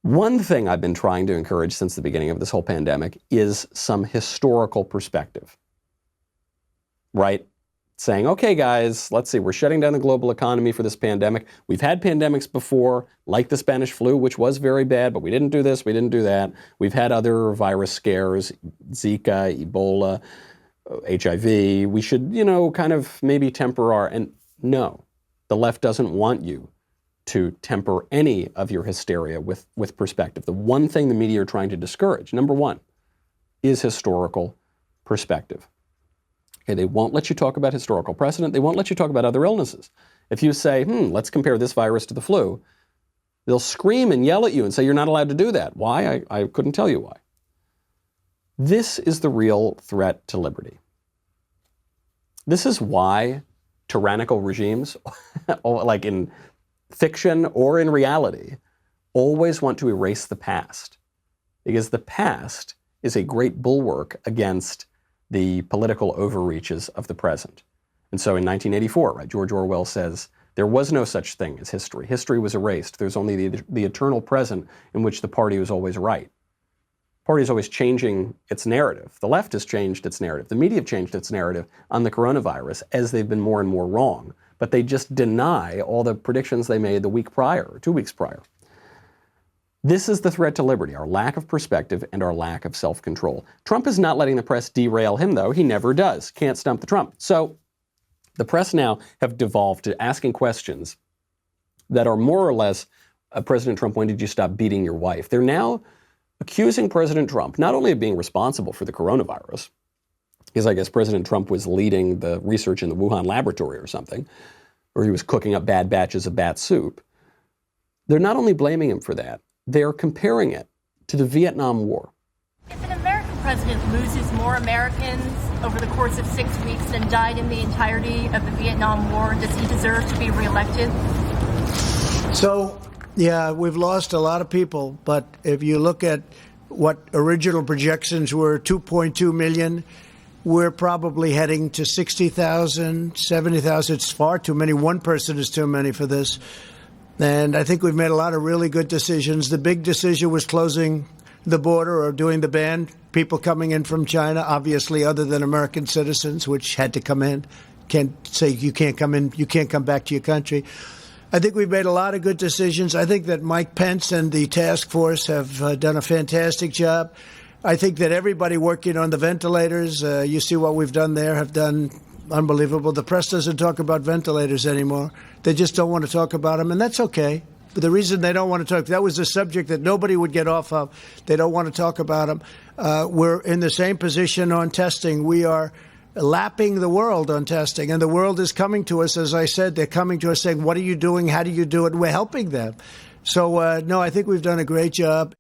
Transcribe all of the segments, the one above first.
One thing I've been trying to encourage since the beginning of this whole pandemic is some historical perspective, right? Saying, okay, guys, let's see, we're shutting down the global economy for this pandemic. We've had pandemics before, like the Spanish flu, which was very bad, but we didn't do this, we didn't do that. We've had other virus scares, Zika, Ebola, HIV. We should, kind of maybe temper and no, the left doesn't want you to temper any of your hysteria with perspective. The one thing the media are trying to discourage, number one, is historical perspective. Okay, they won't let you talk about historical precedent. They won't let you talk about other illnesses. If you say, let's compare this virus to the flu, they'll scream and yell at you and say you're not allowed to do that. Why? I couldn't tell you why. This is the real threat to liberty. This is why tyrannical regimes, like in fiction or in reality, always want to erase the past, because the past is a great bulwark against the political overreaches of the present. And so in 1984, right, George Orwell says, there was no such thing as history. History was erased. There's only the eternal present in which the party was always right. The party is always changing its narrative. The left has changed its narrative. The media have changed its narrative on the coronavirus as they've been more and more wrong. But they just deny all the predictions they made the week prior, or 2 weeks prior. This is the threat to liberty, our lack of perspective and our lack of self-control. Trump is not letting the press derail him, though. He never does. Can't stump the Trump. So the press now have devolved to asking questions that are more or less, President Trump, when did you stop beating your wife? They're now accusing President Trump not only of being responsible for the coronavirus, because I guess President Trump was leading the research in the Wuhan laboratory or something, or he was cooking up bad batches of bat soup. They're not only blaming him for that, they're comparing it to the Vietnam War. If an American president loses more Americans over the course of 6 weeks than died in the entirety of the Vietnam War, does he deserve to be reelected? So, yeah, we've lost a lot of people, but if you look at what original projections were, 2.2 million, we're probably heading to 60,000, 70,000. It's far too many. One person is too many for this. And I think we've made a lot of really good decisions. The big decision was closing the border or doing the ban. People coming in from China, obviously, other than American citizens, which had to come in. Can't say you can't come in, you can't come back to your country. I think we've made a lot of good decisions. I think that Mike Pence and the task force have done a fantastic job. I think that everybody working on the ventilators, you see what we've done there, have done unbelievable. The press doesn't talk about ventilators anymore. They just don't want to talk about them, and that's okay. But the reason they don't want to talk, that was a subject that nobody would get off of. They don't want to talk about them. We're in the same position on testing. We are lapping the world on testing, and the world is coming to us. As I said, they're coming to us saying, what are you doing? How do you do it? And we're helping them. So, no, I think we've done a great job.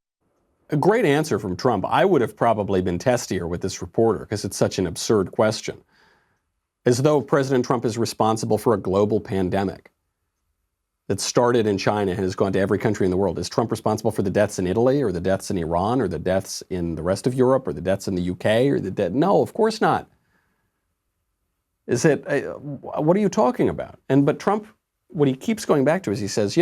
A great answer from Trump. I would have probably been testier with this reporter because it's such an absurd question. As though President Trump is responsible for a global pandemic that started in China and has gone to every country in the world. Is Trump responsible for the deaths in Italy or the deaths in Iran or the deaths in the rest of Europe or the deaths in the UK or the death? No, of course not. Is it, what are you talking about? But Trump, what he keeps going back to is he says,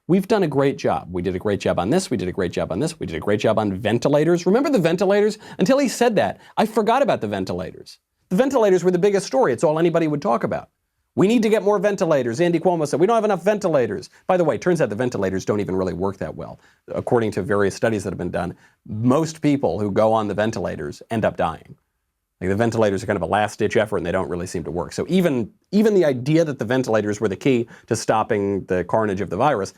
we've done a great job. We did a great job on this. We did a great job on this. We did a great job on ventilators. Remember the ventilators? Until he said that, I forgot about the ventilators. The ventilators were the biggest story. It's all anybody would talk about. We need to get more ventilators. Andy Cuomo said, we don't have enough ventilators. By the way, it turns out the ventilators don't even really work that well. According to various studies that have been done, most people who go on the ventilators end up dying. Like the ventilators are kind of a last-ditch effort, and they don't really seem to work. So even the idea that the ventilators were the key to stopping the carnage of the virus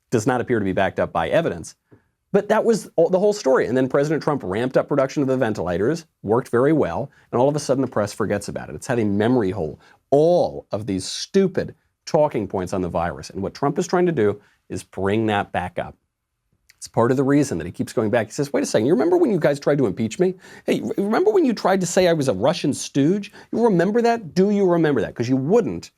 does not appear to be backed up by evidence. But that was the whole story. And then President Trump ramped up production of the ventilators, worked very well, and all of a sudden the press forgets about it. It's had a memory hole. All of these stupid talking points on the virus. And what Trump is trying to do is bring that back up. It's part of the reason that he keeps going back. He says, wait a second, you remember when you guys tried to impeach me? Hey, remember when you tried to say I was a Russian stooge? You remember that? Do you remember that? Because you wouldn't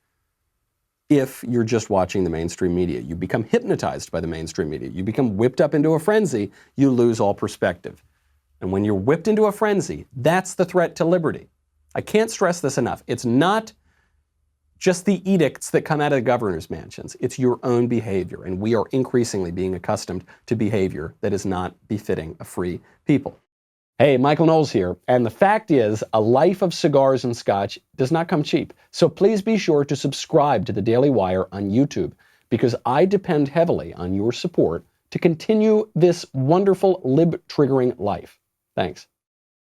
if you're just watching the mainstream media. You become hypnotized by the mainstream media. You become whipped up into a frenzy. You lose all perspective. And when you're whipped into a frenzy, that's the threat to liberty. I can't stress this enough. It's not just the edicts that come out of the governor's mansions. It's your own behavior, and we are increasingly being accustomed to behavior that is not befitting a free people. Hey, Michael Knowles here, and the fact is, a life of cigars and scotch does not come cheap. So please be sure to subscribe to the Daily Wire on YouTube, because I depend heavily on your support to continue this wonderful lib-triggering life. Thanks.